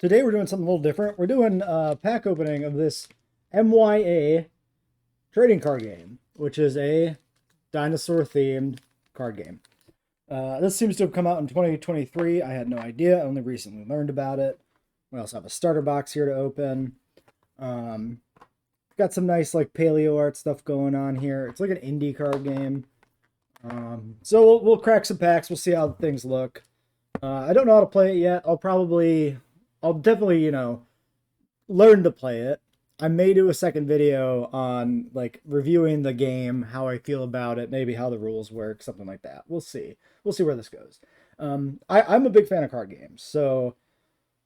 Today we're doing something a little different. We're doing a pack opening of this MYA trading card game, which is a dinosaur themed card game. This seems to have come out in 2023. I had no idea. I only recently learned about it. We also have a starter box here to open. Um, got some nice like paleo art stuff going on here. It's like an indie card game. So we'll crack some packs. We'll see how things look. I don't know how to play it yet. I'll definitely, learn to play it. I may do a second video on like reviewing the game, how I feel about it, maybe how the rules work, something like that. We'll see. We'll see where this goes. I'm a big fan of card games. So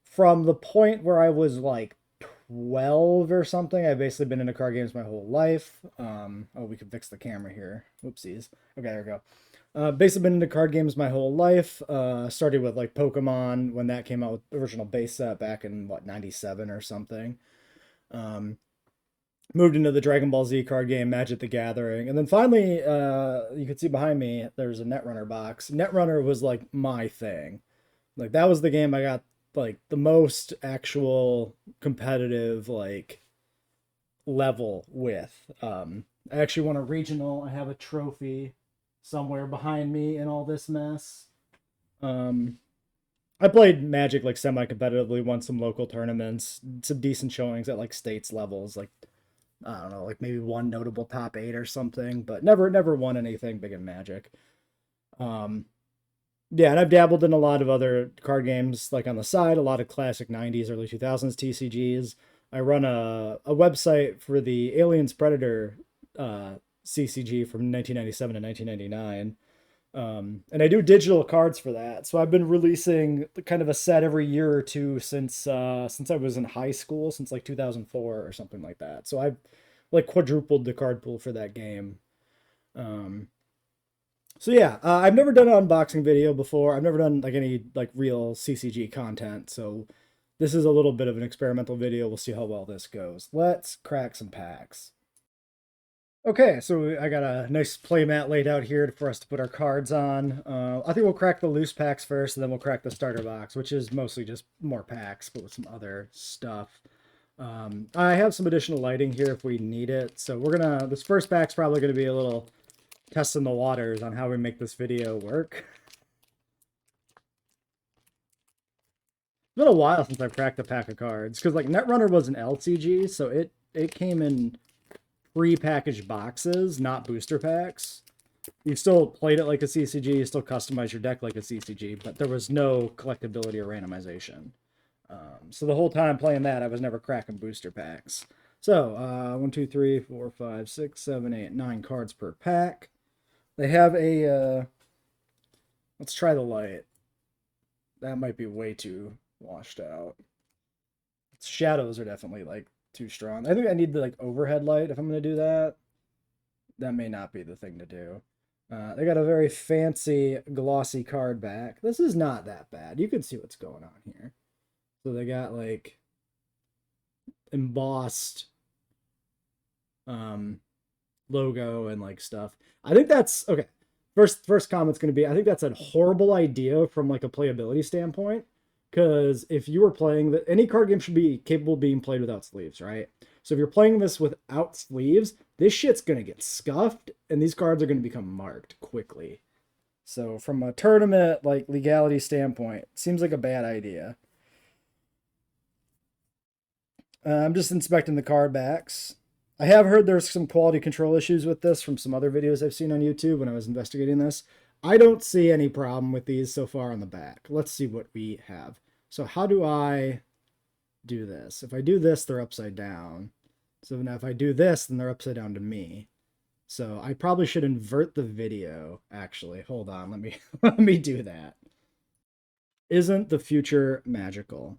from the point where I was like 12 or something, I've basically been into card games my whole life. Oh, we can fix the camera here. Whoopsies. Okay, there we go. Basically been into card games my whole life. Started with like Pokemon when that came out with the original base set back in what, 97 or something. Um, Moved into the Dragon Ball Z card game, Magic the Gathering. And then finally, you can see behind me, there's a Netrunner box. Netrunner was like my thing. Like that was the game I got like the most actual competitive like level with. I actually won a regional. I have a trophy somewhere behind me in all this mess. Um, I played Magic like semi-competitively, won some local tournaments, some decent showings at like states levels, like I don't know, like maybe one notable top 8 or something, but never won anything big in Magic. Um, yeah, and I've dabbled in a lot of other card games like on the side, a lot of classic 90s, early 2000s TCGs. I run a website for the Aliens Predator CCG from 1997 to 1999. And I do digital cards for that. So I've been releasing kind of a set every year or two since I was in high school, since like 2004 or something like that. So I've like quadrupled the card pool for that game. Um, so yeah, I've never done an unboxing video before. I've never done like any like real CCG content. So this is a little bit of an experimental video. We'll see how well this goes. Let's crack some packs. Okay, so I got a nice playmat laid out here for us to put our cards on. I think we'll crack the loose packs first, and then we'll crack the starter box, which is mostly just more packs, but with some other stuff. I have some additional lighting here if we need it. So this first pack's probably gonna be a little testing the waters on how we make this video work. It's been a while since I've cracked a pack of cards, because like Netrunner was an LCG, so it came in pre-packaged boxes, not booster packs. You still played it like a CCG, you still customize your deck like a CCG, but there was no collectability or randomization. So the whole time playing that, I was never cracking booster packs. So, 1, 2, 3, 4, 5, 6, 7, 8, 9 cards per pack. They have let's try the light. That might be way too washed out. Shadows are definitely like too strong. I think I need the like overhead light if I'm going to do that. That may not be the thing to do. They got a very fancy glossy card back. This is not that bad. You can see what's going on here. So they got like embossed logo and like stuff. I think that's okay. First comment's going to be I think that's a horrible idea from like a playability standpoint, because if you were playing that, any card game should be capable of being played without sleeves, right? So if you're playing this without sleeves, this shit's going to get scuffed and these cards are going to become marked quickly. So from a tournament like legality standpoint, seems like a bad idea. I'm just inspecting the card backs. I have heard there's some quality control issues with this from some other videos I've seen on YouTube when I was investigating this. I don't see any problem with these so far on the back. Let's see what we have. So how do I do this? If I do this, they're upside down. So now if I do this, then they're upside down to me. So I probably should invert the video, actually. Hold on, let me let me do that. Isn't the future magical?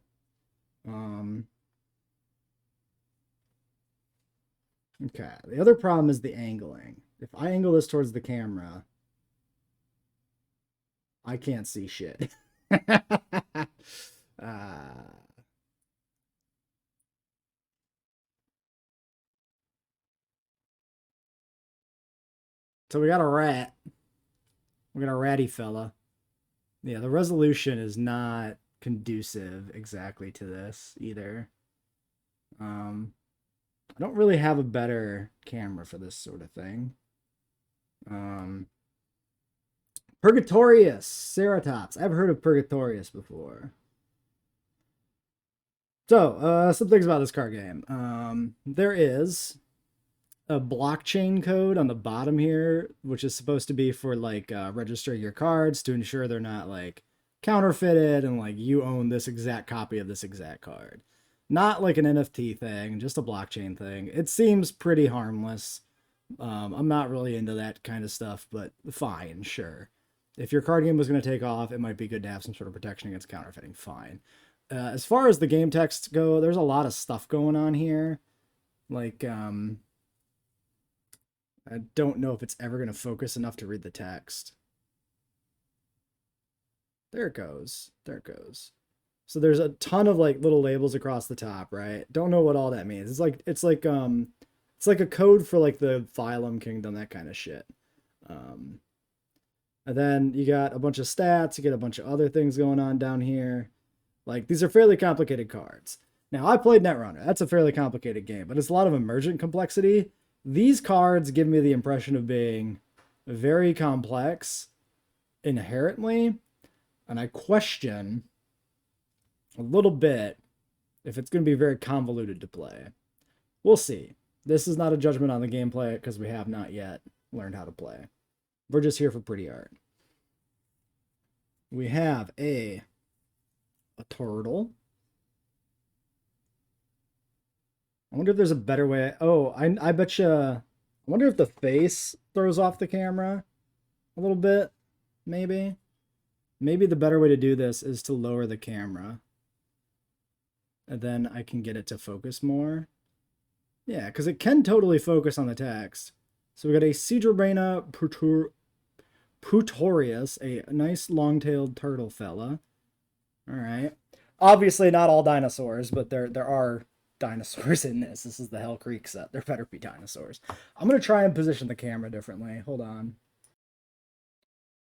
Okay, the other problem is the angling. If I angle this towards the camera, I can't see shit. uh, so we got a rat. We got a ratty fella. Yeah, the resolution is not conducive exactly to this either. I don't really have a better camera for this sort of thing. Purgatorius, Ceratops. I've heard of Purgatorius before. So, some things about this card game. There is a blockchain code on the bottom here, which is supposed to be for like registering your cards to ensure they're not like counterfeited and like you own this exact copy of this exact card. Not like an NFT thing, just a blockchain thing. It seems pretty harmless. I'm not really into that kind of stuff, but fine, sure. If your card game was going to take off, it might be good to have some sort of protection against counterfeiting. Fine. As far as the game texts go, there's a lot of stuff going on here. Like, I don't know if it's ever going to focus enough to read the text. There it goes. There it goes. So there's a ton of like little labels across the top, right? Don't know what all that means. It's like a code for like the phylum kingdom, that kind of shit. And then you got a bunch of stats, you get a bunch of other things going on down here. Like, these are fairly complicated cards. Now, I played Netrunner. That's a fairly complicated game, but it's a lot of emergent complexity. These cards give me the impression of being very complex inherently, and I question a little bit if it's going to be very convoluted to play. We'll see. This is not a judgment on the gameplay because we have not yet learned how to play. We're just here for pretty art. We have a turtle. I wonder if there's a better way. Oh, I bet you. I wonder if the face throws off the camera a little bit. Maybe. Maybe the better way to do this is to lower the camera. And then I can get it to focus more. Yeah, because it can totally focus on the text. So we got a Cedrobrana Putorius, a nice long-tailed turtle fella. All right. Obviously not all dinosaurs, but there are dinosaurs in this. This is the Hell Creek set. There better be dinosaurs. I'm going to try and position the camera differently. Hold on.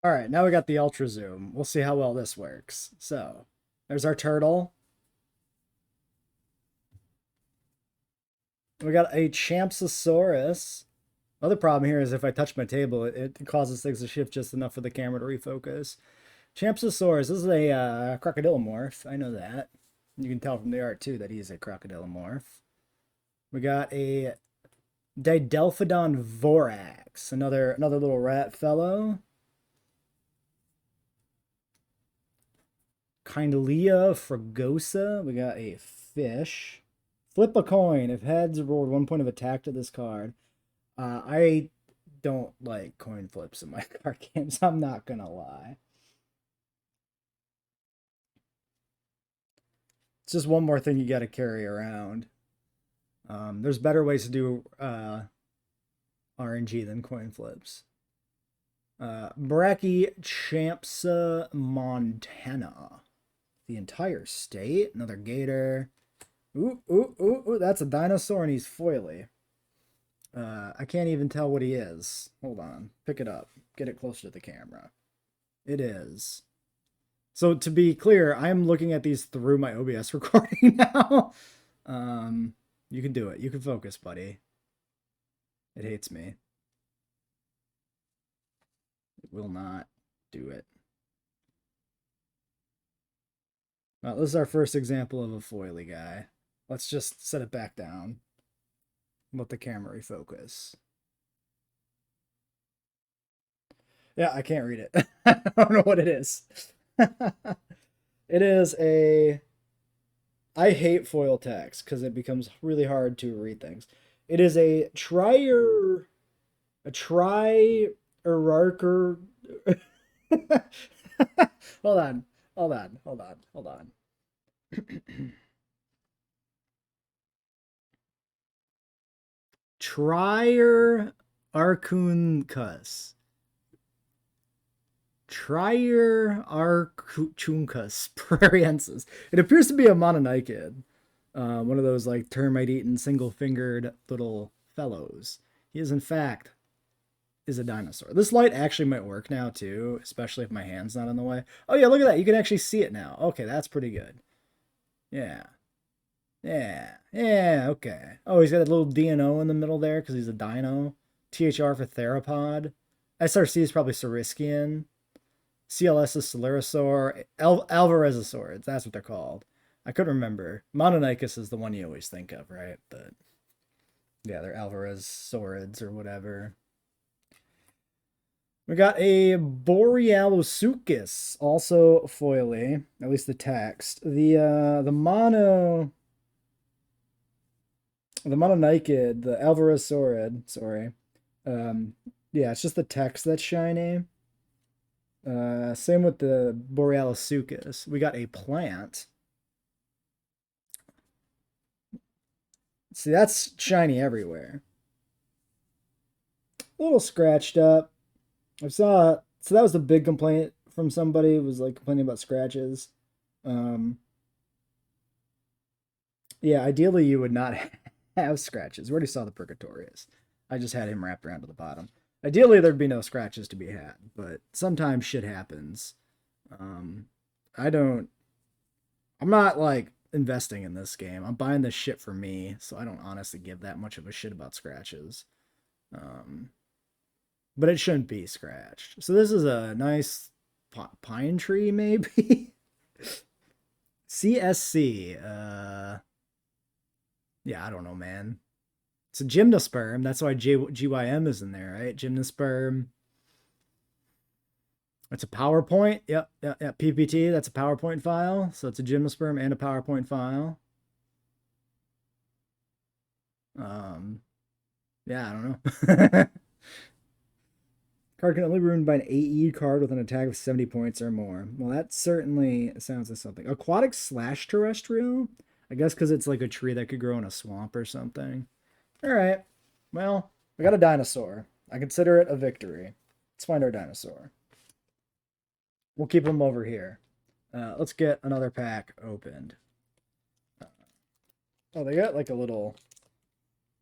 All right, now we got the ultra zoom. We'll see how well this works. So, there's our turtle. We got a Champsosaurus. Other problem here is if I touch my table, it causes things to shift just enough for the camera to refocus. Champsosaurus, this is a crocodilomorph. I know that. You can tell from the art, too, that he's a crocodilomorph. We got a Didelphodon Vorax, another little rat fellow. Kindlia Fragosa. We got a fish. Flip a coin. If heads, reward 1 point of attack to this card. I don't like coin flips in my card games. I'm not gonna lie. It's just one more thing you got to carry around. There's better ways to do RNG than coin flips. Brachychampsa Montana. The entire state. Another gator. Ooh, that's a dinosaur and he's foily. I can't even tell what he is. Hold on. Pick it up. Get it closer to the camera. It is. So to be clear, I'm looking at these through my OBS recording now. You can do it. You can focus, buddy. It hates me. It will not do it. Well, this is our first example of a foily guy. Let's just set it back down. Let the camera refocus. Yeah, I can't read it. I don't know what it is. It is a... I hate foil text because it becomes really hard to read things. It is a triarcher... Hold on. Triarchuncus. Triarchuncus prairiensis. It appears to be a mononychid. One of those like termite-eaten, single-fingered little fellows. He is in fact is a dinosaur. This light actually might work now too, especially if my hand's not in the way. Oh yeah, look at that. You can actually see it now. Okay, that's pretty good. Yeah. Yeah, okay. Oh, he's got a little DNO in the middle there because he's a dino. THR for theropod. SRC is probably Sauriskian. CLS is Solerasaur. Alvarezzosaurs, that's what they're called. I couldn't remember. Mononicus is the one you always think of, right? But yeah, they're Alvarezzosaurids or whatever. We got a Borealosuchus, also foily, at least the text. The Mononychid, the Alvarezsaurid, sorry. Yeah, it's just the text that's shiny. Same with the Borealosuchus. We got a plant. See, that's shiny everywhere. A little scratched up. So that was the big complaint from somebody, was like complaining about scratches. Yeah, ideally you would not have scratches. We already saw the Purgatorius. I just had him wrapped around to the bottom. Ideally there'd be no scratches to be had, but sometimes shit happens. I'm not like investing in this game. I'm buying this shit for me, so I don't honestly give that much of a shit about scratches. But it shouldn't be scratched. So this is a nice pine tree, maybe? CSC. Yeah, I don't know, man. It's a gymnosperm. That's why GYM is in there, right? Gymnosperm. It's a PowerPoint. Yep. PPT. That's a PowerPoint file. So it's a gymnosperm and a PowerPoint file. Yeah, I don't know. Card can only be ruined by an AE card with an attack of 70 points or more. Well, that certainly sounds like something. Aquatic / terrestrial? I guess because it's like a tree that could grow in a swamp or something. All right. Well, we got a dinosaur. I consider it a victory. Let's find our dinosaur. We'll keep him over here. Let's get another pack opened. Oh, they got like a little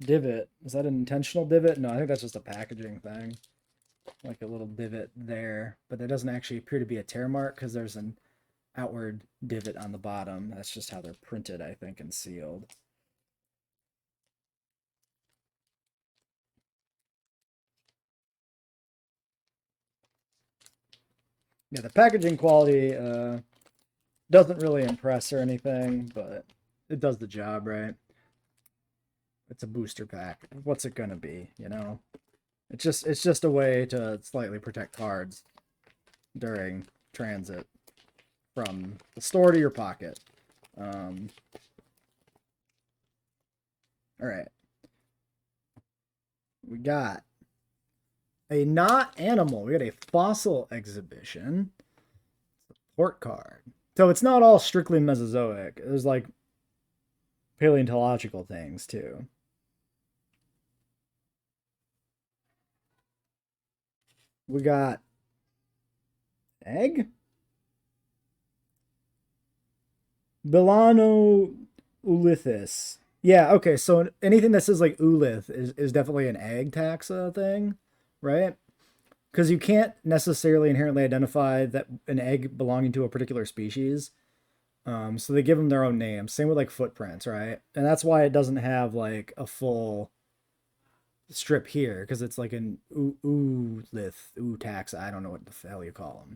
divot. Is that an intentional divot? No, I think that's just a packaging thing. Like a little divot there, but that doesn't actually appear to be a tear mark because there's an outward divot on the bottom. That's just how they're printed, I think, and sealed. Yeah, the packaging quality doesn't really impress or anything, but it does the job, right? It's a booster pack. What's it gonna be, you know? It's just a way to slightly protect cards during transit from the store to your pocket. All right. We got a not animal. We got a fossil exhibition. Port card. So it's not all strictly Mesozoic. There's like paleontological things too. We got egg? Bilano Ulithis. Yeah, okay, so anything that says like Ulith is definitely an egg taxa thing, right? Because you can't necessarily inherently identify that an egg belonging to a particular species. So they give them their own names. Same with like footprints, right? And that's why it doesn't have like a full strip here, because it's like an taxa. I don't know what the hell you call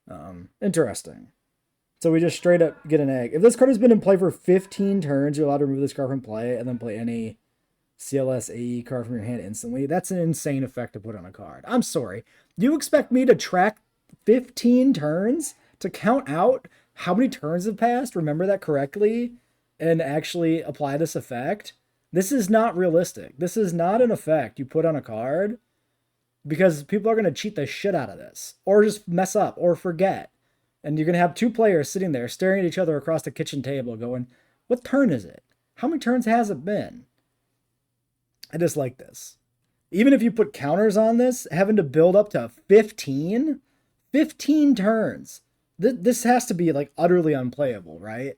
them. Interesting. So we just straight up get an egg. If this card has been in play for 15 turns, you're allowed to remove this card from play and then play any CLS AE card from your hand instantly. That's an insane effect to put on a card. I'm sorry. You expect me to track 15 turns to count out how many turns have passed, remember that correctly, and actually apply this effect? This is not realistic. This is not an effect you put on a card because people are going to cheat the shit out of this or just mess up or forget. And you're going to have two players sitting there staring at each other across the kitchen table going, what turn is it? How many turns has it been? I dislike this. Even if you put counters on this, having to build up to 15 turns. This has to be like utterly unplayable, right?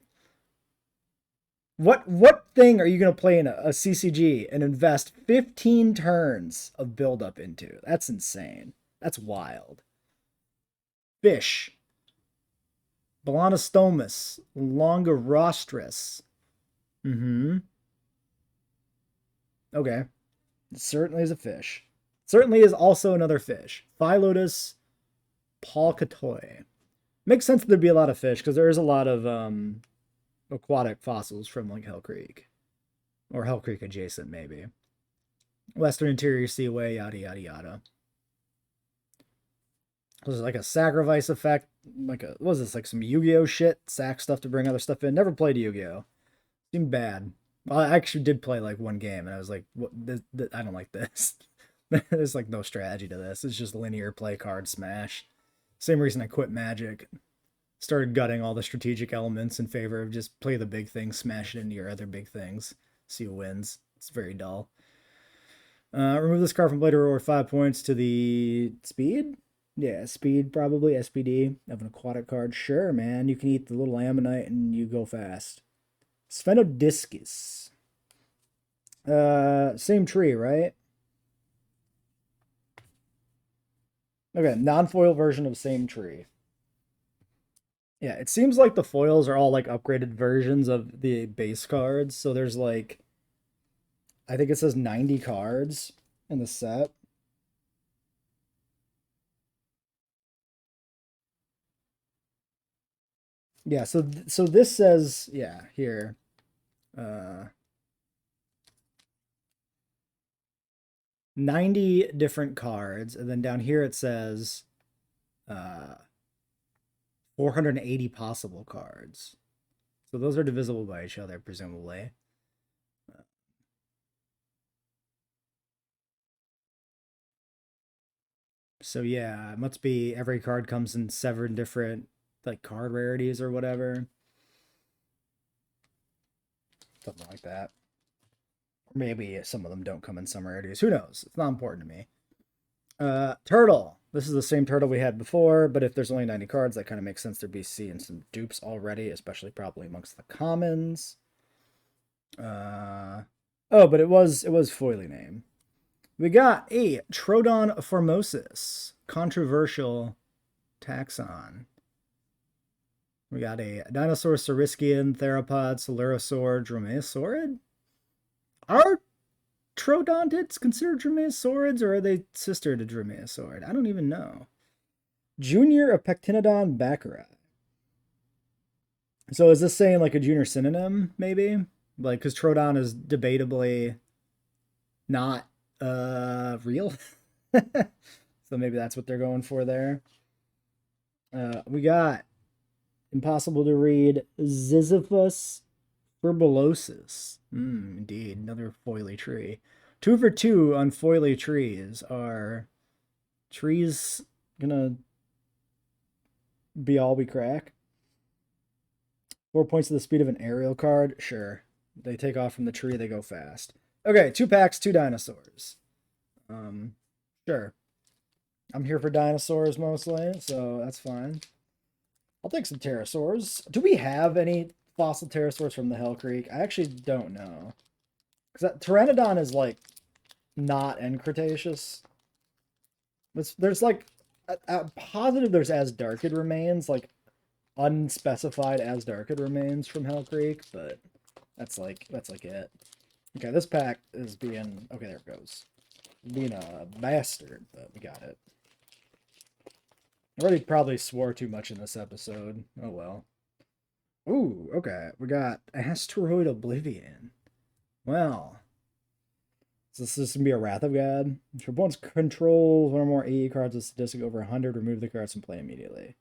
What thing are you going to play in a CCG and invest 15 turns of buildup into? That's insane. That's wild. Fish. Balanostomus. Longirostris. Mm-hmm. Okay. It certainly is a fish. Certainly is also another fish. Phyllotus palkatoi. Makes sense that there'd be a lot of fish because there is a lot of aquatic fossils from like Hell Creek. Or Hell Creek adjacent, maybe. Western Interior Seaway, yada yada yada. Was it like a sacrifice effect? Like a, what was this, like some Yu-Gi-Oh shit? Sack stuff to bring other stuff in? Never played Yu-Gi-Oh. Seemed bad. Well, I actually did play like one game and I was like, what, I don't like this. There's like no strategy to this. It's just linear play card smash. Same reason I quit Magic. Started gutting all the strategic elements in favor of just play the big thing, smash it into your other big things. See who wins. It's very dull. Remove this card from play to reward 5 points to the speed? Yeah, speed probably. SPD of an aquatic card. Sure, man. You can eat the little ammonite and you go fast. Sphenodiscus. Same tree, right? Okay, non-foil version of same tree. Yeah, it seems like the foils are all like upgraded versions of the base cards. So there's like, I think it says 90 cards in the set. Yeah, so this says, yeah, here. Uh 90 different cards, and then down here it says 480 possible cards. So those are divisible by each other, presumably. So yeah, it must be every card comes in 7 different like card rarities or whatever. Something like that. Or maybe some of them don't come in some rarities. Who knows? It's not important to me. Turtle. This is the same turtle we had before, but if there's only 90 cards, that kind of makes sense. There'd be seeing some dupes already, especially probably amongst the commons. Oh, but it was foily name. We got a Troodon formosus, controversial taxon. We got a dinosaur Sauriskian, theropod, Celerosaur, dromaeosaurid. Are Troodontids considered dromaeosaurids, or are they sister to dromaeosaurid? I don't even know. Junior Apectinodon baccarat. So is this saying like a junior synonym, maybe? Like, because Troodon is debatably not real. So maybe that's what they're going for there. We got impossible to read Ziziphus furbulosus. Indeed, another foily tree. 2 for 2 on foily trees. Are trees gonna be all we crack? 4 points to the speed of an aerial card? Sure. They take off from the tree, they go fast. Okay, 2 packs, 2 dinosaurs. Sure. I'm here for dinosaurs mostly, so that's fine. I'll take some pterosaurs. Do we have any fossil pterosaurs from the Hell Creek? I actually don't know. Because Pteranodon is, like, not in Cretaceous. There's like, positive there's Azdarchid remains, like, unspecified Azdarchid remains from Hell Creek, but that's like it. Okay, this pack is being, okay, there it goes. Being a bastard, but we got it. I already probably swore too much in this episode. Oh well. Ooh, okay. We got Asteroid Oblivion. Well. So this is going to be a Wrath of God. If your opponents control one or more AE cards with statistic over 100, remove the cards from play immediately.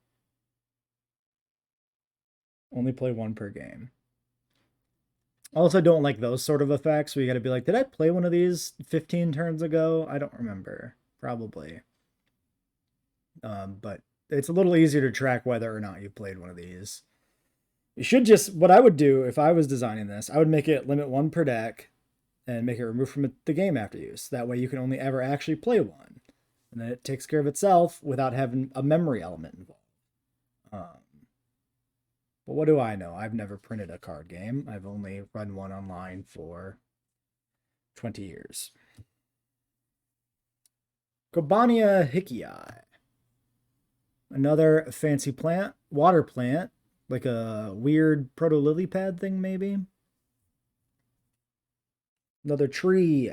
Only play 1 per game. I also don't like those sort of effects where you got to be like, did I play one of these 15 turns ago? I don't remember. Probably. But it's a little easier to track whether or not you played one of these. You should just, what I would do if I was designing this, I would make it limit 1 per deck and make it removed from the game after use. That way you can only ever actually play 1. And then it takes care of itself without having a memory element involved. But what do I know? I've never printed a card game. I've only run one online for 20 years. Cobania hickii. Another fancy plant, water plant, like a weird proto-lily pad thing, maybe. Another tree,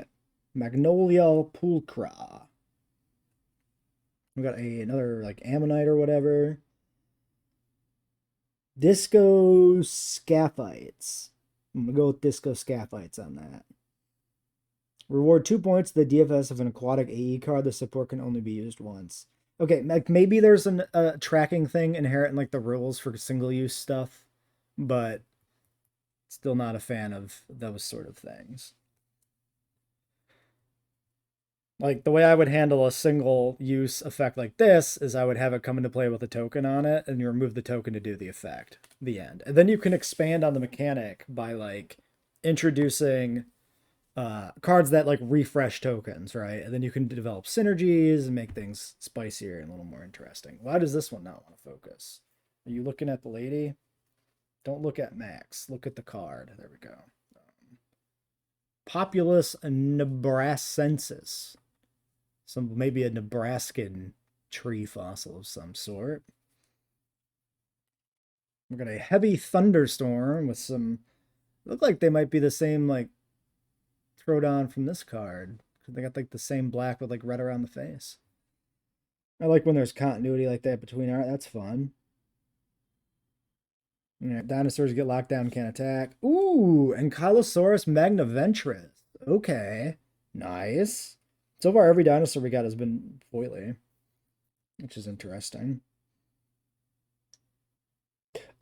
Magnolia pulchra. We got another like ammonite or whatever. Disco Scaphites. I'm gonna go with Disco Scaphites on that. Reward 2 points to the DFS of an aquatic AE card. The support can only be used once. Okay, like maybe there's a tracking thing inherent in like the rules for single-use stuff, but still not a fan of those sort of things. Like the way I would handle a single-use effect like this is I would have it come into play with a token on it, and you remove the token to do the effect. The end. And then you can expand on the mechanic by like introducing cards that like refresh tokens, right? And then you can develop synergies and make things spicier and a little more interesting. Why does this one not want to focus? Are you looking at the lady? Don't look at Max. Look at the card. There we go. Populus nebrasensis. Maybe a Nebraskan tree fossil of some sort. We've got a heavy thunderstorm with some. Look like they might be the same like Throwdown from this card. They got like the same black with like red around the face. I like when there's continuity like that between art. That's fun. Yeah, dinosaurs get locked down, can't attack. Ooh, Ankylosaurus magnaventris. Okay, nice. So far, every dinosaur we got has been foily, which is interesting.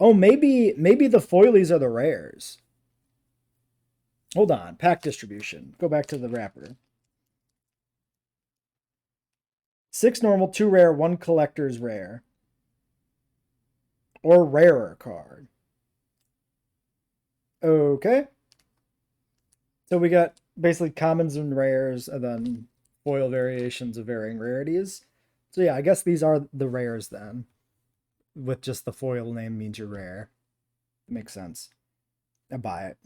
Oh, maybe the foilies are the rares. Hold on, pack distribution. Go back to the wrapper. 6 normal, 2 rare, 1 collector's rare. Or rarer card. Okay. So we got basically commons and rares, and then foil variations of varying rarities. So yeah, I guess these are the rares then. With just the foil name means you're rare. Makes sense. I buy it.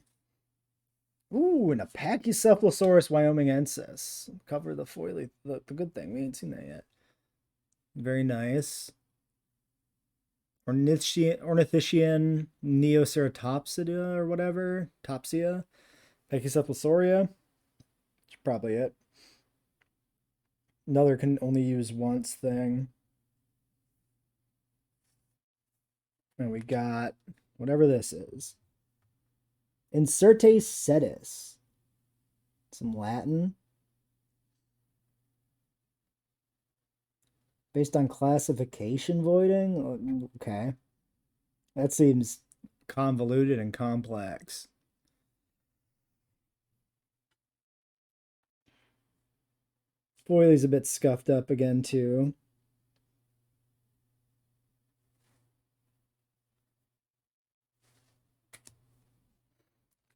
Ooh, and a Pachycephalosaurus Wyomingensis. Cover the foily, the good thing. We ain't seen that yet. Very nice. Ornithischian Neoceratopsida or whatever. Topsia. Pachycephalosauria. That's probably it. Another can only use once thing. And we got whatever this is. Inserte sedis. Some Latin. Based on classification voiding? Okay. That seems convoluted and complex. Foily's a bit scuffed up again, too.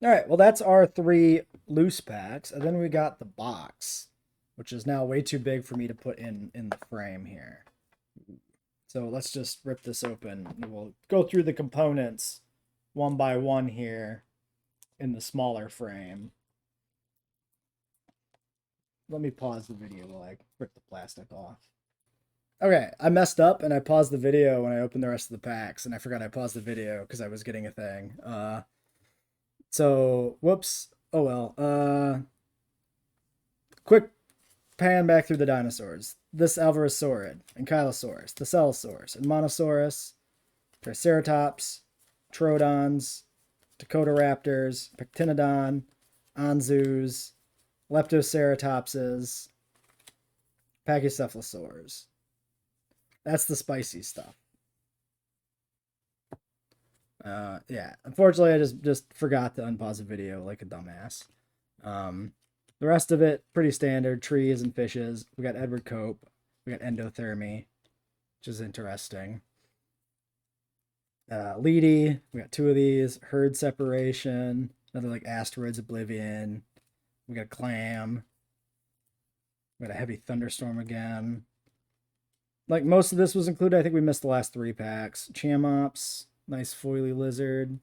All right, well, that's our 3 loose packs. And then we got the box, which is now way too big for me to put in the frame here. So let's just rip this open. We'll go through the components one by one here in the smaller frame. Let me pause the video while I rip the plastic off. Okay, I messed up and I paused the video when I opened the rest of the packs, and I forgot I paused the video because I was getting a thing. So, whoops. Oh well. Quick pan back through the dinosaurs. This Alvarosaurid, Ankylosaurus, Thescelosaurus, Monosaurus, Triceratops, Troodons, Dakotaraptors, Pectinodon, Anzus, Leptoceratopses, Pachycephalosaurs. That's the spicy stuff. Yeah. Unfortunately, I just forgot to unpause the video like a dumbass. The rest of it, pretty standard. Trees and fishes. We got Edward Cope. We got endothermy, which is interesting. Leedy. We got 2 of these. Herd separation. Another like Asteroids Oblivion. We got Clam. We got a heavy thunderstorm again. Like most of this was included. I think we missed the last 3 packs. Chamops. Nice foily lizard.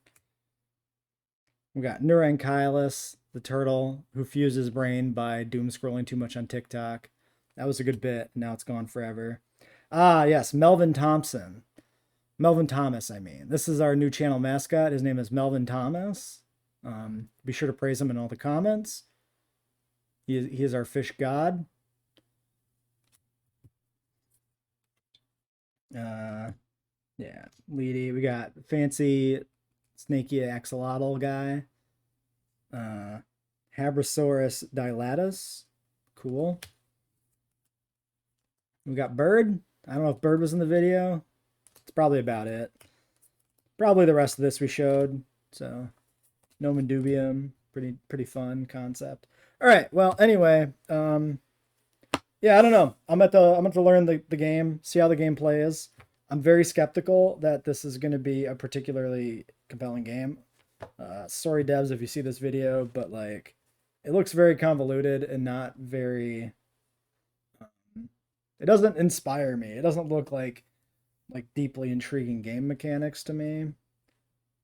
We got Neuronkylus, the turtle who fused his brain by doom scrolling too much on TikTok. That was a good bit. Now it's gone forever. Ah, yes, Melvin Thompson. Melvin Thomas, I mean. This is our new channel mascot. His name is Melvin Thomas. Be sure to praise him in all the comments. He is our fish god. Yeah, Leedy. We got fancy snaky axolotl guy. Habrosaurus dilatus. Cool. We got Bird. I don't know if Bird was in the video. It's probably about it. Probably the rest of this we showed. So, Nomen Dubium. Pretty fun concept. All right. Well, anyway, yeah, I don't know. I'm about to learn the game, see how the game plays. I'm very skeptical that this is going to be a particularly compelling game. Sorry, devs, if you see this video, but like, it looks very convoluted and not very. It doesn't inspire me. It doesn't look like deeply intriguing game mechanics to me.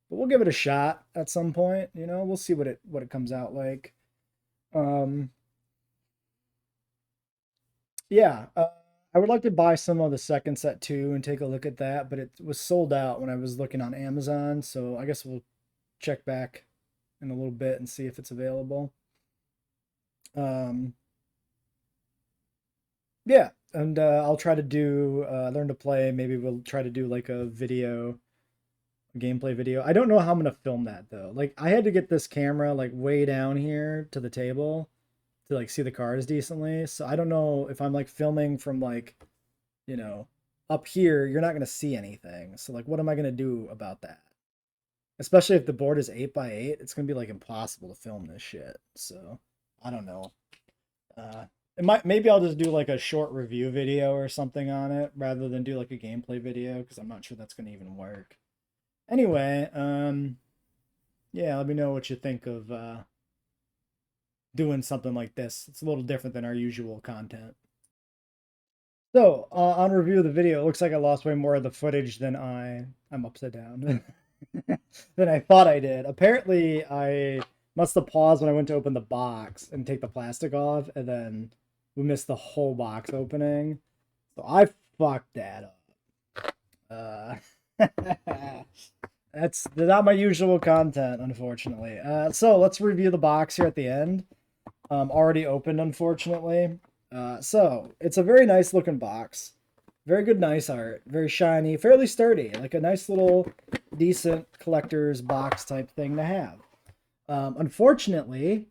But we'll give it a shot at some point. You know, we'll see what it comes out like. Yeah, I would like to buy some of the second set too and take a look at that, but it was sold out when I was looking on Amazon, so I guess we'll check back in a little bit and see if it's available. Yeah, and I'll try to do learn to play. Maybe we'll try to do like a gameplay video. I don't know how I'm gonna film that though. Like I had to get this camera like way down here to the table to like see the cards decently. So I don't know if I'm like filming from like, you know, up here, you're not gonna see anything. So like what am I gonna do about that? Especially if the board is 8x8, it's gonna be like impossible to film this shit. So I don't know. Maybe I'll just do like a short review video or something on it rather than do like a gameplay video because I'm not sure that's gonna even work. Anyway, yeah, let me know what you think of doing something like this. It's a little different than our usual content. So, on review of the video, it looks like I lost way more of the footage than I'm upside down, than I thought I did. Apparently, I must have paused when I went to open the box and take the plastic off, and then we missed the whole box opening. So I fucked that up. That's not my usual content, unfortunately. So let's review the box here at the end. Already opened, unfortunately. So it's a very nice looking box. Very good, nice art. Very shiny, fairly sturdy. Like a nice little decent collector's box type thing to have. Unfortunately,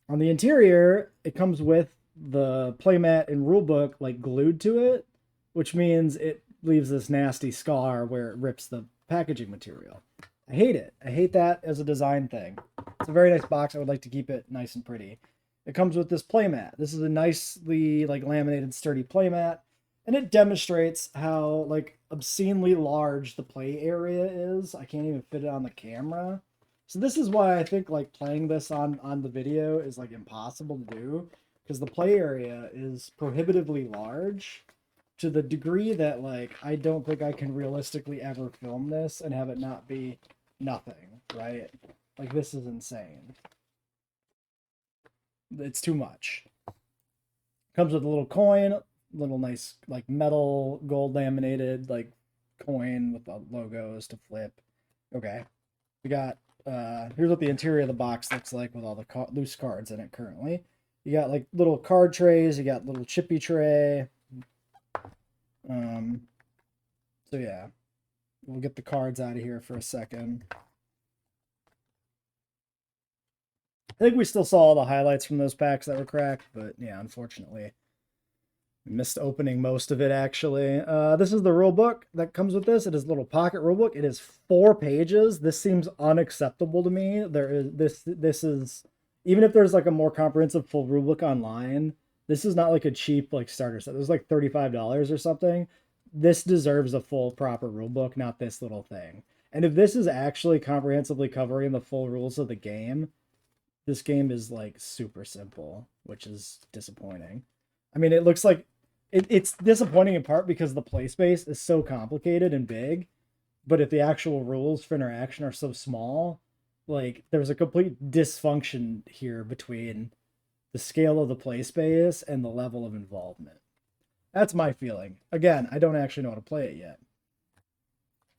on the interior, it comes with the playmat and rulebook like glued to it, which means it leaves this nasty scar where it rips the packaging material. I hate it. I hate that as a design thing. It's a very nice box. I would like to keep it nice and pretty. It comes with this playmat. This is a nicely like laminated sturdy playmat, and it demonstrates how like obscenely large the play area is. I can't even fit it on the camera. So this is why I think like playing this on the video is like impossible to do, because the play area is prohibitively large to the degree that like I don't think I can realistically ever film this and have it not be nothing, right? Like this is insane. It's too much. Comes with a little coin, little nice like metal gold laminated like coin with the logos to flip. Okay. We got here's what the interior of the box looks like with all the loose cards in it currently. You got like little card trays, you got little chippy tray. So yeah, we'll get the cards out of here for a second. I think we still saw all the highlights from those packs that were cracked, but yeah, unfortunately, we missed opening most of it actually. This is the rule book that comes with this. It is a little pocket rule book. It is 4 pages. This seems unacceptable to me. This is, even if there's like a more comprehensive full rule book online, this is not like a cheap like starter set. It was like $35 or something. This deserves a full proper rule book, not this little thing. And if this is actually comprehensively covering the full rules of the game, this game is like super simple, which is disappointing. I mean, it looks like it's disappointing in part because the play space is so complicated and big, but if the actual rules for interaction are so small, like there's a complete dysfunction here between the scale of the play space and the level of involvement. That's my feeling. Again, I don't actually know how to play it yet.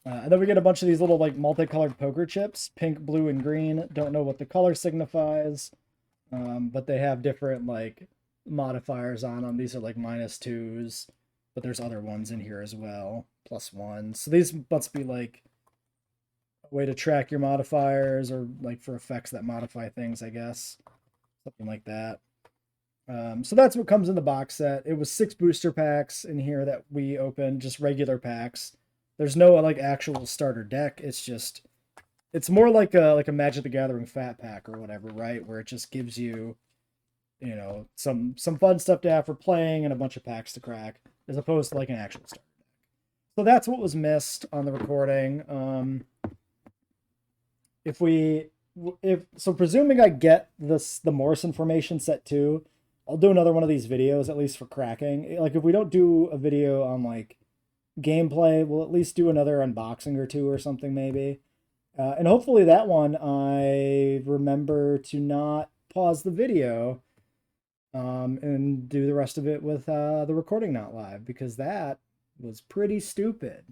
And then we get a bunch of these little like multicolored poker chips, pink, blue, and green. Don't know what the color signifies, but they have different like modifiers on them. These are like -2s, but there's other ones in here as well, +1s. So these must be like a way to track your modifiers or like for effects that modify things, I guess. Something like that. So that's what comes in the box set. It was 6 booster packs in here that we opened, just regular packs. There's no like actual starter deck. It's more like a Magic the Gathering fat pack or whatever, right? Where it just gives you, you know, some fun stuff to have for playing and a bunch of packs to crack, as opposed to like an actual starter deck. So that's what was missed on the recording. So presuming I get the Morse information set too, I'll do another one of these videos at least for cracking. Like if we don't do a video on like gameplay, we'll at least do another unboxing or two or something maybe. And hopefully that one I remember to not pause the video and do the rest of it with the recording not live, because that was pretty stupid.